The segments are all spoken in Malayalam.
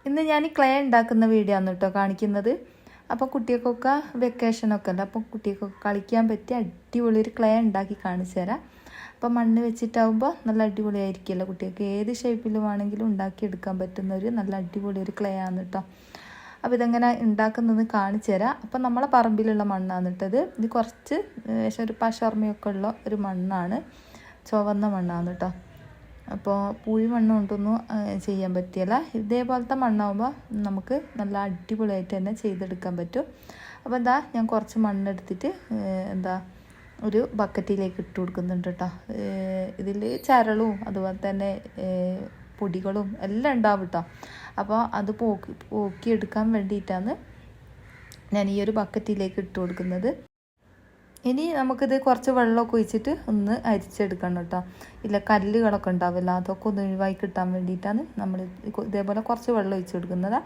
ഇന്ന് ഞാൻ ക്ലേ ഉണ്ടാക്കുന്ന വീഡിയോ ആണ് കേട്ടോ കാണിക്കുന്നത്. അപ്പോൾ കുട്ടികൾക്കൊക്കെ വെക്കേഷനൊക്കെ അല്ല, അപ്പോൾ കുട്ടികൾക്കൊക്കെ കളിക്കാൻ പറ്റിയ അടിപൊളി ഒരു ക്ലേ ഉണ്ടാക്കി കാണിച്ചു തരാം. അപ്പോൾ മണ്ണ് വെച്ചിട്ടാവുമ്പോൾ നല്ല അടിപൊളിയായിരിക്കുമല്ലോ, കുട്ടികൾക്ക് ഏത് ഷേപ്പിലും ആണെങ്കിലും ഉണ്ടാക്കിയെടുക്കാൻ പറ്റുന്ന ഒരു നല്ല അടിപൊളി ഒരു ക്ലേ ആണ് കേട്ടോ. അപ്പോൾ ഇതെങ്ങനെ ഉണ്ടാക്കുന്നതെന്ന് കാണിച്ചു തരാം. അപ്പോൾ നമ്മളെ പറമ്പിലുള്ള മണ്ണാണ് ഇട്ടത്. ഇത് കുറച്ച് ഒരു പശർമ്മയൊക്കെ ഉള്ള ഒരു മണ്ണാണ്, ചുവന്ന മണ്ണാണ് കേട്ടോ. അപ്പോൾ പൂഴി മണ്ണ് കൊണ്ടൊന്നും ചെയ്യാൻ പറ്റിയല്ല. ഇതേപോലത്തെ മണ്ണാകുമ്പോൾ നമുക്ക് നല്ല അടിപൊളിയായിട്ട് തന്നെ ചെയ്തെടുക്കാൻ പറ്റും. അപ്പോൾ എന്താ ഞാൻ കുറച്ച് മണ്ണെടുത്തിട്ട് ഒരു ബക്കറ്റിലേക്ക് ഇട്ട് കൊടുക്കുന്നുണ്ട് കേട്ടോ. ഇതിൽ ചരളും അതുപോലെ തന്നെ പൊടികളും എല്ലാം ഉണ്ടാവും കേട്ടോ. അപ്പോൾ അത് പോക്കിയെടുക്കാൻ വേണ്ടിയിട്ടാണ് ഞാൻ ഈ ഒരു ബക്കറ്റിലേക്ക് ഇട്ട് കൊടുക്കുന്നത്. ഇനി നമുക്കിത് കുറച്ച് വെള്ളമൊക്കെ ഒഴിച്ചിട്ട് ഒന്ന് അരിച്ചെടുക്കണം കേട്ടോ. ഇല്ല കല്ലുകളൊക്കെ ഉണ്ടാവില്ല, അതൊക്കെ ഒന്ന് ഒഴിവായി കിട്ടാൻ വേണ്ടിയിട്ടാണ് നമ്മൾ ഇതേപോലെ കുറച്ച് വെള്ളം ഒഴിച്ച് കൊടുക്കുന്നത്.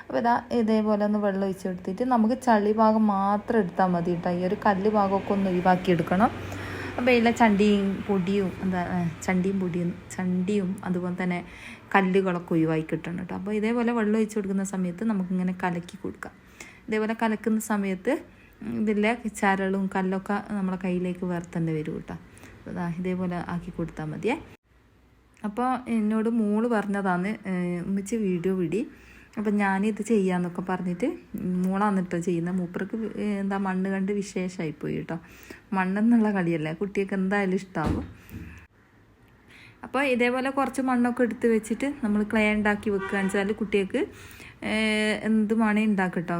അപ്പോൾ ഇതേപോലെ ഒന്ന് വെള്ളം ഒഴിച്ചെടുത്തിട്ട് നമുക്ക് ചളി ഭാഗം മാത്രം എടുത്താൽ മതി കേട്ടോ. ഈ ഒരു കല്ല് ഭാഗമൊക്കെ ഒന്ന് ഒഴിവാക്കിയെടുക്കണം. അപ്പോൾ ഇതിലെ ചണ്ടിയും പൊടിയും അതുപോലെ തന്നെ കല്ലുകളൊക്കെ ഒഴിവാക്കി കിട്ടണം കേട്ടോ. അപ്പോൾ ഇതേപോലെ വെള്ളം ഒഴിച്ച് കൊടുക്കുന്ന സമയത്ത് നമുക്കിങ്ങനെ കലക്കി കൊടുക്കാം. ഇതേപോലെ കലക്കുന്ന സമയത്ത് ഇതിലെ ചരളും കല്ലൊക്കെ നമ്മളെ കയ്യിലേക്ക് വേറെ തന്നെ വരും കേട്ടോ. ഇതേപോലെ ആക്കി കൊടുത്താൽ മതിയേ. അപ്പോൾ എന്നോട് മോള് പറഞ്ഞതാണ് ഉമ്മച്ചി വീഡിയോ വിടി, അപ്പം ഞാനിത് ചെയ്യാമെന്നൊക്കെ പറഞ്ഞിട്ട് മോളാണ് കേട്ടോ ചെയ്യുന്നത്. മൂപ്പർക്ക് മണ്ണ് കണ്ട് വിശേഷമായിപ്പോയി കേട്ടോ. മണ്ണെന്നുള്ള കളിയല്ലേ, കുട്ടികൾക്ക് എന്തായാലും ഇഷ്ടമാവും. അപ്പോൾ ഇതേപോലെ കുറച്ച് മണ്ണൊക്കെ എടുത്ത് വെച്ചിട്ട് നമ്മൾ ക്ലേ ഉണ്ടാക്കി വെക്കുകയെന്ന് വെച്ചാൽ കുട്ടികൾക്ക് എന്ത് മണി ഉണ്ടാക്കട്ടോ,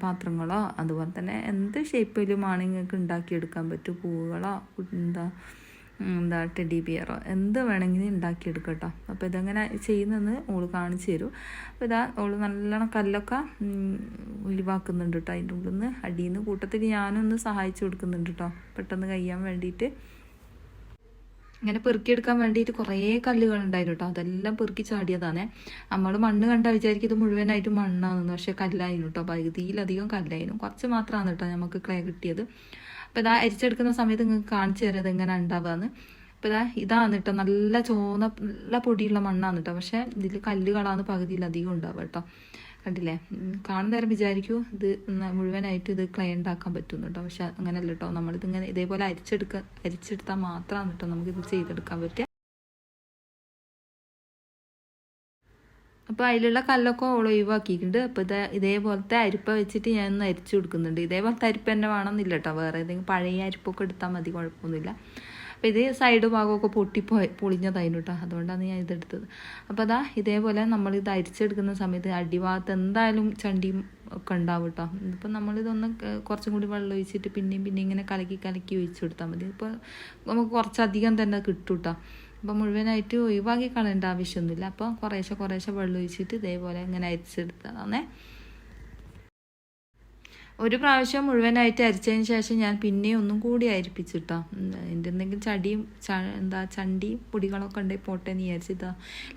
പാത്രങ്ങളോ അതുപോലെ തന്നെ എന്ത് ഷേപ്പിലും നിങ്ങൾക്ക് ഉണ്ടാക്കിയെടുക്കാൻ പറ്റും. പൂവുകളോ ടെഡി ബിയറോ എന്ത് വേണമെങ്കിലും ഉണ്ടാക്കിയെടുക്കട്ടോ. അപ്പോൾ ഇതെങ്ങനെ ചെയ്യുന്നതെന്ന് ഓള് കാണിച്ചു തരും. അപ്പോൾ ഓള് നല്ലോണം കല്ലൊക്കെ ഒഴിവാക്കുന്നുണ്ട് കേട്ടോ. അതിൻ്റെ ഉള്ളിൽ നിന്ന് അടിയിൽ നിന്ന് കൂട്ടത്തിൽ ഞാനൊന്ന് സഹായിച്ചു കൊടുക്കുന്നുണ്ട് കേട്ടോ, പെട്ടെന്ന് കഴിയാൻ വേണ്ടിയിട്ട്. ഇങ്ങനെ പെറുക്കിയെടുക്കാൻ വേണ്ടിയിട്ട് കുറേ കല്ലുകൾ ഉണ്ടായിരുന്നു കേട്ടോ. അതെല്ലാം പെറുക്കി ചാടിയതാണ്. നമ്മൾ മണ്ണ് കണ്ടാൽ വിചാരിക്കും ഇത് മുഴുവനായിട്ട് മണ്ണാണെന്ന്, പക്ഷേ കല്ലായിരുന്നു കേട്ടോ. പകുതിയിലധികം കല്ലായിരുന്നു. കുറച്ച് മാത്രമാണ് കേട്ടോ നമുക്ക് ക്ലേ കിട്ടിയത്. അപ്പോൾ അരിച്ചെടുക്കുന്ന സമയത്ത് നിങ്ങൾക്ക് കാണിച്ചു തരാം ഇതെങ്ങനെ ഉണ്ടാവുകയെന്ന്. അപ്പോൾ ഇതാണ് കേട്ടോ, നല്ല പൊടിയുള്ള മണ്ണാണ് കേട്ടോ. പക്ഷേ ഇതിൽ കല്ലുകളാണ് പകുതിയിലധികം ഉണ്ടാവുക കേട്ടോ. കണ്ടില്ലേ, കാണുന്ന നേരം വിചാരിക്കൂ ഇത് മുഴുവനായിട്ട് ഇത് ക്ലേ ഉണ്ടാക്കാൻ പറ്റുന്നു കേട്ടോ. പക്ഷെ അങ്ങനെയല്ല കേട്ടോ. നമ്മളിതിങ്ങനെ ഇതേപോലെ അരിച്ചെടുത്താൽ മാത്രമാണ് കേട്ടോ നമുക്കിത് ചെയ്തെടുക്കാൻ പറ്റുക. അപ്പോൾ അതിലുള്ള കല്ലൊക്കെ ഒഴിവാക്കിയിട്ടുണ്ട്. അപ്പോൾ ഇതേപോലത്തെ അരിപ്പ വെച്ചിട്ട് ഞാൻ ഒന്ന് അരിച്ചു കൊടുക്കുന്നുണ്ട്. ഇതേപോലത്തെ അരിപ്പ തന്നെ വേണമെന്നില്ല കേട്ടോ, വേറെ ഏതെങ്കിലും പഴയ അരിപ്പൊക്കെ എടുത്താൽ മതി, കുഴപ്പമൊന്നുമില്ല. അപ്പോൾ ഇത് സൈഡ് ഭാഗമൊക്കെ പൊളിഞ്ഞതായിരുന്നു കേട്ടോ, അതുകൊണ്ടാണ് ഞാൻ ഇതെടുത്തത്. അപ്പോൾ ഇതേപോലെ നമ്മളിത് അരിച്ചെടുക്കുന്ന സമയത്ത് അടിഭാഗത്ത് എന്തായാലും ചണ്ടിയും ഒക്കെ ഉണ്ടാവും കേട്ടോ. ഇപ്പം നമ്മളിതൊന്ന് കുറച്ചും കൂടി വെള്ളം ഒഴിച്ചിട്ട് പിന്നെയും ഇങ്ങനെ കലക്കി ഒഴിച്ചു കൊടുത്താൽ മതി. ഇപ്പോൾ നമുക്ക് കുറച്ചധികം തന്നെ കിട്ടും കേട്ടോ. അപ്പോൾ മുഴുവനായിട്ട് ഒഴിവാക്കി കളയേണ്ട ആവശ്യമൊന്നുമില്ല. അപ്പോൾ കുറേശ്ശെ വെള്ളം ഒഴിച്ചിട്ട് ഇതേപോലെ ഇങ്ങനെ അരിച്ചെടുത്തതാണേ. ഒരു പ്രാവശ്യം മുഴുവനായിട്ട് അരിച്ചതിന് ശേഷം ഞാൻ പിന്നെയും ഒന്നും കൂടി അരിപ്പിച്ചിട്ടോ. എൻ്റെ എന്തെങ്കിലും ചണ്ടിയും പൊടികളൊക്കെ ഉണ്ടെങ്കിൽ പോട്ടെ എന്ന് വിചാരിച്ചിട്ടാ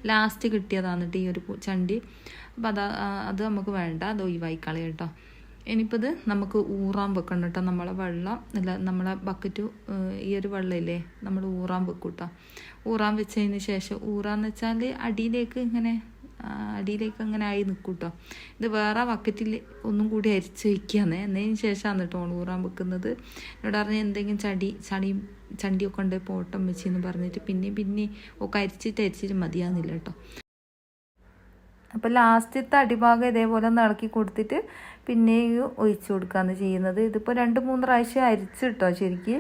ലാസ്റ്റ് കിട്ടിയതാണ് കേട്ടോ ഈ ഒരു ചണ്ടി. അപ്പം അത് നമുക്ക് വേണ്ട, അത് ഒഴിവായി കളയാം കേട്ടോ. ഇനിയിപ്പോൾ ഇത് നമുക്ക് ഊറാൻ വെക്കണം കേട്ടോ. നമ്മളെ ബക്കറ്റ് ഈ ഒരു വെള്ളമില്ലേ നമ്മൾ ഊറാൻ വെക്കും കേട്ടോ. ഊറാൻ വെച്ചതിന് ശേഷം ഊറാന്ന് വെച്ചാൽ അടിയിലേക്ക് അങ്ങനെ ആയി നിൽക്കും കേട്ടോ. ഇത് വേറെ ബക്കറ്റിൽ ഒന്നും കൂടി അരിച്ച് വയ്ക്കുകയാണ്. എന്നതിന് ശേഷമാണ് കേട്ടോ ഊറാൻ വെക്കുന്നത്. എന്നോട് പറഞ്ഞ് എന്തെങ്കിലും ചണ്ടിയൊക്കെ ഉണ്ട് പോട്ടം വെച്ചെന്ന് പറഞ്ഞിട്ട് പിന്നെ ഒക്കെ അരിച്ചിട്ട് മതിയാകുന്നില്ല കേട്ടോ. അപ്പോൾ ലാസ്റ്റത്തെ അടിഭാഗം ഇതേപോലെ ഒന്ന് ഇളക്കി കൊടുത്തിട്ട് പിന്നെയും ഒഴിച്ചു കൊടുക്കുകയാണ് ചെയ്യുന്നത്. ഇതിപ്പോൾ 2-3 പ്രാവശ്യം അരിച്ചു കേട്ടോ ശരിക്ക്.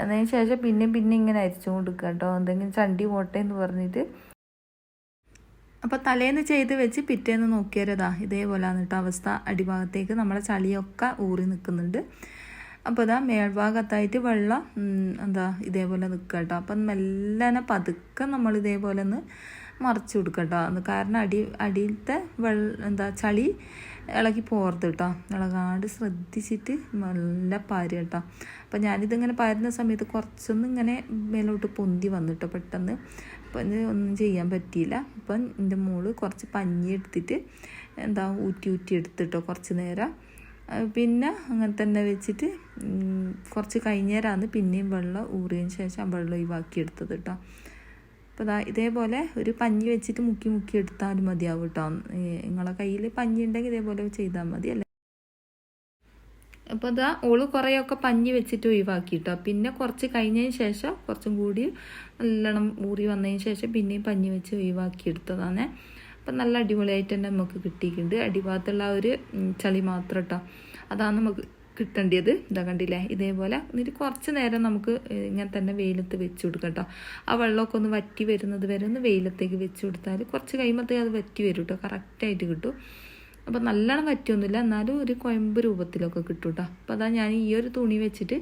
അതിന് ശേഷം പിന്നെ ഇങ്ങനെ അരിച്ചു കൊടുക്കുക കേട്ടോ, എന്തെങ്കിലും ചണ്ടി പോട്ടെ എന്ന് പറഞ്ഞിട്ട്. അപ്പോൾ തലേന്ന് ചെയ്ത് വെച്ച് പിറ്റേന്ന് നോക്കിയാലതാ ഇതേപോലെയാണ് കേട്ടോ അവസ്ഥ. അടിഭാഗത്തേക്ക് നമ്മളെ ചളിയൊക്കെ ഊറി നിൽക്കുന്നുണ്ട്. അപ്പോൾ മേൽഭാഗത്തായിട്ട് വെള്ളം ഇതേപോലെ നിൽക്കുക കേട്ടോ. അപ്പം മെല്ലനെ പതുക്കെ നമ്മൾ ഇതേപോലെ ഒന്ന് മറിച്ച് കൊടുക്കുക കേട്ടോ. കാരണം അടിയിലത്തെ ചളി ഇളകി പോർത്ത് കേട്ടോ. ഇളകാണ്ട് ശ്രദ്ധിച്ചിട്ട് നല്ല പാരുക കേട്ടോ. അപ്പം ഞാനിതിങ്ങനെ പാരുന്ന സമയത്ത് കുറച്ചൊന്നും ഇങ്ങനെ മേലോട്ട് പൊന്തി വന്നിട്ടോ പെട്ടെന്ന്. അപ്പം ഇത് ഒന്നും ചെയ്യാൻ പറ്റിയില്ല. അപ്പം എൻ്റെ മോള് കുറച്ച് പഞ്ഞി എടുത്തിട്ട് ഊറ്റി എടുത്തിട്ടോ കുറച്ച് നേരം. പിന്നെ അങ്ങനെ തന്നെ വെച്ചിട്ട് കുറച്ച് കഴിഞ്ഞേരാണ് പിന്നെയും വെള്ളം ഊറിയതിന് ശേഷം വെള്ളം ഒഴിവാക്കി എടുത്തത് കേട്ടോ. അപ്പോൾ ഇതേപോലെ ഒരു പഞ്ഞി വെച്ചിട്ട് മുക്കി മുക്കി എടുത്താലും മതിയാവും കേട്ടോ. നിങ്ങളെ കയ്യിൽ പഞ്ഞി ഉണ്ടെങ്കിൽ ഇതേപോലെ ചെയ്താൽ മതി അല്ലേ. അപ്പോൾ ഓള് കുറേയൊക്കെ പഞ്ഞി വെച്ചിട്ട് ഒഴിവാക്കി കേട്ടോ. പിന്നെ കുറച്ച് കഴിഞ്ഞതിന് ശേഷം കുറച്ചും കൂടി നല്ലോണം ഊറി വന്നതിന് ശേഷം പിന്നെയും പഞ്ഞി വെച്ച് ഒഴിവാക്കി എടുത്തതാണ്. അപ്പം നല്ല അടിപൊളിയായിട്ട് തന്നെ നമുക്ക് കിട്ടിയിട്ടുണ്ട്. അടിഭാഗത്തുള്ള ഒരു ചളി മാത്രം കേട്ടോ, അതാണ് നമുക്ക് കിട്ടേണ്ടത്. ഇതാ കണ്ടില്ലേ, ഇതേപോലെ എന്നിട്ട് കുറച്ച് നേരം നമുക്ക് ഇങ്ങനെ തന്നെ വെയിലത്ത് വെച്ച് കൊടുക്കാം കേട്ടോ. ആ വെള്ളമൊക്കെ ഒന്ന് വറ്റി വരുന്നത് വരെ ഒന്ന് വെയിലത്തേക്ക് വെച്ച് കൊടുത്താൽ കുറച്ച് കഴിയുമ്പോഴത്തേക്ക് അത് വറ്റി വരും കേട്ടോ, കറക്റ്റായിട്ട് കിട്ടും. അപ്പോൾ നല്ലോണം വറ്റിയൊന്നുമില്ല, എന്നാലും ഒരു കുഴമ്പ് രൂപത്തിലൊക്കെ കിട്ടും കേട്ടോ. അപ്പോൾ ഞാൻ ഈ ഒരു തുണി വെച്ചിട്ട്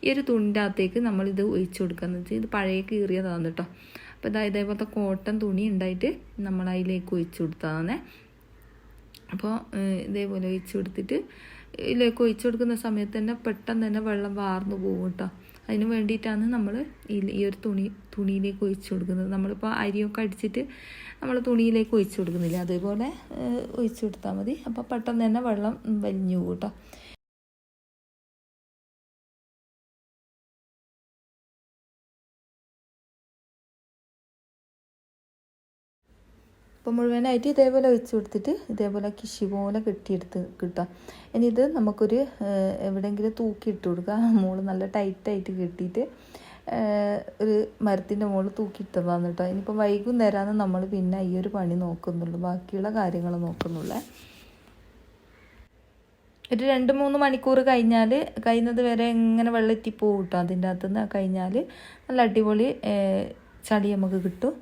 ഈ ഒരു തുണിൻ്റെ അകത്തേക്ക് നമ്മളിത് ഒഴിച്ച് കൊടുക്കാന്ന് വെച്ചാൽ ഇത് പഴയ കീറിയതാണ് കേട്ടോ. അപ്പോൾ ഇതേപോലത്തെ കോട്ടൺ തുണി ഉണ്ടായിട്ട് നമ്മൾ അതിലേക്ക് ഒഴിച്ച് കൊടുത്തതാണ്. അപ്പോൾ ഇതേപോലെ ഒഴിച്ച് കൊടുത്തിട്ട് ഇതിലേക്ക് ഒഴിച്ച് കൊടുക്കുന്ന സമയത്ത് തന്നെ പെട്ടെന്ന് തന്നെ വെള്ളം വാർന്നു പോകും കേട്ടോ. അതിന് വേണ്ടിയിട്ടാണ് നമ്മൾ ഈ ഒരു തുണിയിലേക്ക് ഒഴിച്ച് കൊടുക്കുന്നത്. നമ്മളിപ്പോൾ അരിയൊക്കെ അടിച്ചിട്ട് നമ്മൾ തുണിയിലേക്ക് ഒഴിച്ച് കൊടുക്കുന്നില്ല, അതേപോലെ ഒഴിച്ച് കൊടുത്താൽ മതി. അപ്പോൾ പെട്ടെന്ന് തന്നെ വെള്ളം വലിഞ്ഞു പോകും കേട്ടോ. അപ്പോൾ മുഴുവനായിട്ട് ഇതേപോലെ ഒഴിച്ച് കൊടുത്തിട്ട് ഇതേപോലെ കിഷി പോലെ കെട്ടിയെടുത്ത് കിട്ടുക. ഇനി ഇത് നമുക്കൊരു എവിടെയെങ്കിലും തൂക്കിയിട്ട് കൊടുക്കുക. മുകളിൽ നല്ല ടൈറ്റായിട്ട് കെട്ടിയിട്ട് ഒരു മരത്തിൻ്റെ മുകളിൽ തൂക്കിയിട്ടതാണ് കേട്ടോ. ഇനിയിപ്പോൾ വൈകുന്നേരമാണ് നമ്മൾ പിന്നെ ഈ ഒരു പണി നോക്കുന്നുള്ളൂ, ബാക്കിയുള്ള കാര്യങ്ങൾ നോക്കുന്നുള്ളേ. ഒരു 2-3 മണിക്കൂർ കഴിയുന്നത് വരെ ഇങ്ങനെ വെള്ളത്തി പോകും കേട്ടോ. അതിൻ്റെ അകത്തുനിന്ന് കഴിഞ്ഞാൽ നല്ല അടിപൊളി ചളി നമുക്ക് കിട്ടും.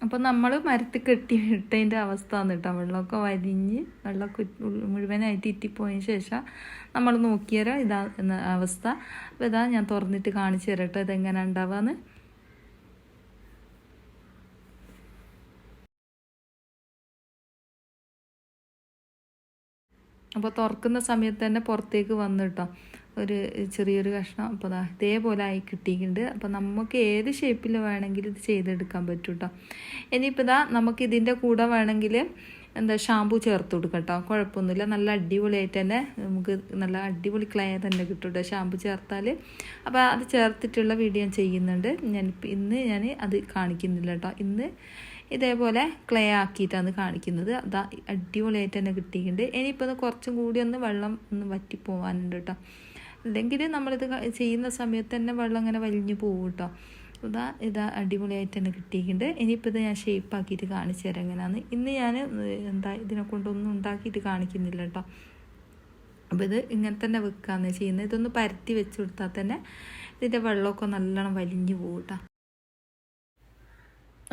അപ്പോൾ നമ്മൾ മരത്തിൽ കെട്ടിയിട്ടതിൻ്റെ അവസ്ഥ കേട്ടോ. വെള്ളമൊക്കെ വലിഞ്ഞ് വെള്ളമൊക്കെ മുഴുവനായിട്ട് ഇറ്റിപ്പോയതിന് ശേഷം നമ്മൾ നോക്കിയാലോ ഇതാ എന്ന അവസ്ഥ. അപ്പോൾ ഞാൻ തുറന്നിട്ട് കാണിച്ചു തരാം കേട്ടോ ഇതെങ്ങനെ ഉണ്ടാവാന്ന്. അപ്പോൾ തുറക്കുന്ന സമയത്ത് തന്നെ പുറത്തേക്ക് വന്നു കേട്ടോ ഒരു ചെറിയൊരു കഷ്ണം. അപ്പോൾ ഇതേപോലെ ആയി കിട്ടിയിട്ടുണ്ട്. അപ്പോൾ നമുക്ക് ഏത് ഷേപ്പിൽ വേണമെങ്കിൽ ഇത് ചെയ്തെടുക്കാൻ പറ്റും കേട്ടോ. ഇനിയിപ്പോൾ നമുക്ക് ഇതിൻ്റെ കൂടെ വേണമെങ്കിൽ ഷാമ്പു ചേർത്ത് കൊടുക്കാം കേട്ടോ, കുഴപ്പമൊന്നുമില്ല. നല്ല അടിപൊളിയായിട്ട് തന്നെ നമുക്ക് നല്ല അടിപൊളി ക്ലേ തന്നെ കിട്ടും കേട്ടോ ഷാമ്പു ചേർത്താൽ. അപ്പോൾ അത് ചേർത്തിട്ടുള്ള വീഡിയോ ഞാൻ ചെയ്യുന്നുണ്ട്. ഇന്ന് ഞാൻ അത് കാണിക്കുന്നില്ല കേട്ടോ. ഇന്ന് ഇതേപോലെ ക്ലേ ആക്കിയിട്ടാണ് കാണിക്കുന്നത്. അതാ അടിപൊളിയായിട്ട് തന്നെ കിട്ടിയിട്ടുണ്ട്. ഇനിയിപ്പോൾ കുറച്ചും കൂടി വെള്ളം വറ്റിപ്പോവാനുണ്ട് കേട്ടോ. അല്ലെങ്കിൽ നമ്മളിത് ചെയ്യുന്ന സമയത്ത് തന്നെ വെള്ളം ഇങ്ങനെ വലിഞ്ഞു പോകും കേട്ടോ. ഇതാ അടിപൊളിയായിട്ട് തന്നെ കിട്ടിയിട്ടുണ്ട്. ഇനിയിപ്പോൾ ഞാൻ ഷേപ്പാക്കിയിട്ട് കാണിച്ചു തരാം എങ്ങനെയാണ്. ഇന്ന് ഞാൻ ഇതിനെ കൊണ്ടൊന്നും ഉണ്ടാക്കിയിട്ട് കാണിക്കുന്നില്ല കേട്ടോ. അപ്പോൾ ഇത് ഇങ്ങനെ തന്നെ വെക്കുകയാണ് ചെയ്യുന്നത്. ഇതൊന്ന് പരത്തി വെച്ച് കൊടുത്താൽ തന്നെ ഇതിൻ്റെ വെള്ളമൊക്കെ നല്ലോണം വലിഞ്ഞു പോകും കേട്ടോ.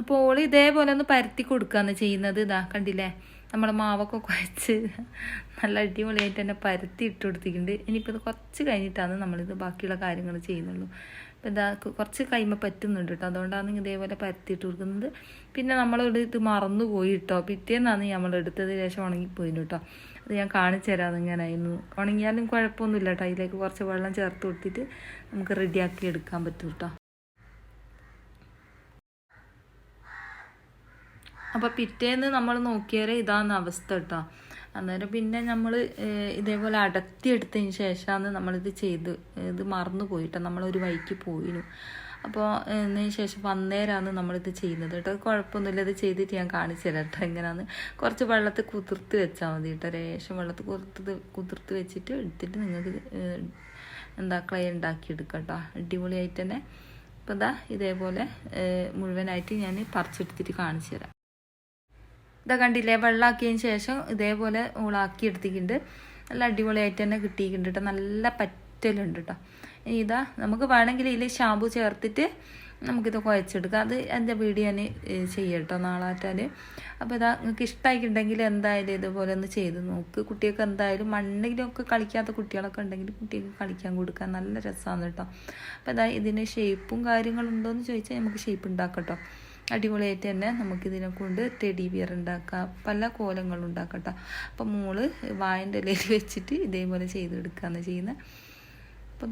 അപ്പോൾ ഓള് ഇതേപോലെ ഒന്ന് പരത്തി കൊടുക്കുകയാണ് ചെയ്യുന്നത്. ഇതാ കണ്ടില്ലേ, നമ്മൾ മാവൊക്കെ കുഴച്ച് നല്ല അടിപൊളിയായിട്ട് തന്നെ പരത്തി ഇട്ട് കൊടുത്തിട്ടുണ്ട്. ഇനിയിപ്പോൾ ഇത് കുറച്ച് കഴിഞ്ഞിട്ടാണ് നമ്മളിത് ബാക്കിയുള്ള കാര്യങ്ങൾ ചെയ്യുന്നുള്ളൂ. അപ്പോൾ കുറച്ച് കൈമ പറ്റുന്നുണ്ട് കേട്ടോ, അതുകൊണ്ടാണ് ഇതേപോലെ പരത്തിയിട്ട് കൊടുക്കുന്നത്. പിന്നെ നമ്മളിവിടെ ഇത് മറന്നു പോയി കേട്ടോ. പിറ്റേന്നാണ് നമ്മളെടുത്തത്, ശേഷം ഉണങ്ങിപ്പോയിന് കേട്ടോ. അത് ഞാൻ കാണിച്ചു തരാം ഇങ്ങനെയായിരുന്നു. ഉണങ്ങിയാലും കുഴപ്പമൊന്നുമില്ല കേട്ടോ. അതിലേക്ക് കുറച്ച് വെള്ളം ചേർത്ത് കൊടുത്തിട്ട് നമുക്ക് റെഡിയാക്കി എടുക്കാൻ പറ്റും കേട്ടോ. അപ്പോൾ പിറ്റേന്ന് നമ്മൾ നോക്കിയാൽ ഇതാണ് അവസ്ഥ കേട്ടോ. അന്നേരം പിന്നെ നമ്മൾ ഇതേപോലെ അടത്തിയെടുത്തതിന് ശേഷമാണ് നമ്മളിത് ഇത് മറന്നു പോയിട്ടോ. നമ്മളൊരു വഴിക്ക് പോയിനു. അപ്പോൾ അതിന് ശേഷം അന്നേരമാണ് നമ്മളിത് ചെയ്യുന്നത് കേട്ടോ. കുഴപ്പമൊന്നുമില്ല, ഇത് ചെയ്തിട്ട് ഞാൻ കാണിച്ചു തരാം കേട്ടോ എങ്ങനെയാണ്. കുറച്ച് വെള്ളത്തിൽ കുതിർത്ത് വെച്ചാൽ മതി കേട്ടോ. രേഷം വെള്ളത്തിൽ കുതിർത്ത് വെച്ചിട്ട് എടുത്തിട്ട് നിങ്ങൾക്ക് ക്ലേ ഉണ്ടാക്കിയെടുക്കാം കേട്ടോ, അടിപൊളിയായിട്ട് തന്നെ. അപ്പോൾ ഇതേപോലെ മുഴുവനായിട്ട് ഞാൻ പറിച്ചെടുത്തിട്ട് കാണിച്ചു തരാം. കണ്ടില്ലേ, വെള്ളമാക്കിയതിന് ശേഷം ഇതേപോലെ ഊളാക്കി എടുത്തിട്ടുണ്ട്. നല്ല അടിപൊളിയായിട്ട് തന്നെ കിട്ടിയിട്ടുണ്ട് കേട്ടോ. നല്ല പറ്റലുണ്ട് കേട്ടോ. നമുക്ക് വേണമെങ്കിൽ ഇതിൽ ഷാമ്പു ചേർത്തിട്ട് നമുക്കിത് കുഴച്ചെടുക്കാം. അത് എൻ്റെ വീഡിയോ ഞാൻ ചെയ്യാം കേട്ടോ നാളാറ്റാൽ. അപ്പോൾ നിങ്ങൾക്ക് ഇഷ്ടമായിട്ടുണ്ടെങ്കിൽ എന്തായാലും ഇതുപോലെ ഒന്ന് ചെയ്ത് നോക്ക്. കുട്ടികൾക്ക് എന്തായാലും മണ്ണിലൊക്കെ കളിക്കാത്ത കുട്ടികളൊക്കെ ഉണ്ടെങ്കിൽ കുട്ടികൾക്ക് കളിക്കാൻ കൊടുക്കാൻ നല്ല രസമാണ് കേട്ടോ. അപ്പോൾ ഇതിന് ഷേപ്പും കാര്യങ്ങളും ഉണ്ടോയെന്ന് ചോദിച്ചാൽ നമുക്ക് ഷേപ്പ് ഉണ്ടാക്കാം കേട്ടോ. അടിപൊളിയായിട്ട് തന്നെ നമുക്കിതിനെ കൊണ്ട് ടെഡി ബിയർ ഉണ്ടാക്കാം, പല കോലങ്ങളും ഉണ്ടാക്കാം കേട്ടോ. അപ്പം മോള് വായൻ്റെ ഇലയിൽ വെച്ചിട്ട് ഇതേപോലെ ചെയ്തെടുക്കുകയാണ് ചെയ്യുന്നത്. അപ്പോൾ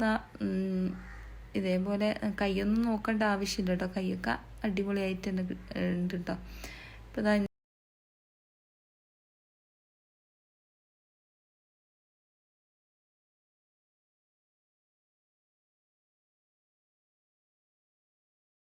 ഇതേപോലെ കൈയൊന്നും നോക്കേണ്ട ആവശ്യമില്ല കേട്ടോ. കൈയൊക്കെ അടിപൊളിയായിട്ട് തന്നെ ഉണ്ട് കേട്ടോ. അപ്പോൾ